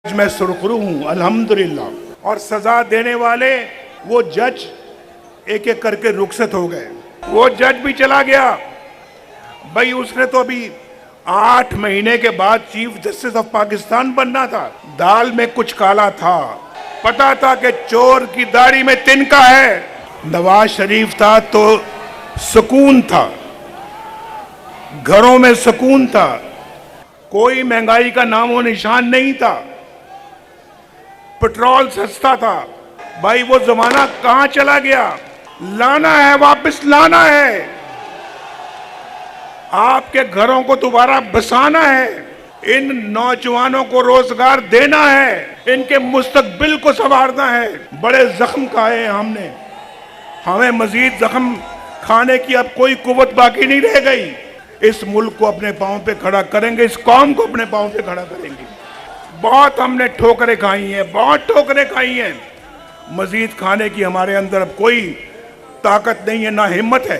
मैं सुरखरू हूं अल्हम्दुलिल्लाह। और सजा देने वाले वो जज एक एक करके रुखसत हो गए। वो जज भी चला गया भाई, उसने तो अभी 8 महीने के बाद चीफ जस्टिस ऑफ पाकिस्तान बनना था। दाल में कुछ काला था, पता था कि चोर की दाढ़ी में तिनका है। नवाज शरीफ था तो सुकून था, घरों में सुकून था, कोई महंगाई का नामो निशान नहीं था, पेट्रोल सस्ता था। भाई वो जमाना कहां चला गया? लाना है, वापस लाना है। आपके घरों को दोबारा बसाना है, इन नौजवानों को रोजगार देना है, इनके मुस्तकबिल को संवारना है। बड़े जख्म खाए हैं हमने, हमें मजीद जख्म खाने की अब कोई कुव्वत बाकी नहीं रह गई। इस मुल्क को अपने पांव पे खड़ा करेंगे, इस कौम को अपने पांव पे खड़ा करेंगे। बहुत हमने ठोकरें खाई हैं, बहुत ठोकरें खाई हैं। मजीद खाने की हमारे अंदर अब कोई ताकत नहीं है, ना हिम्मत है।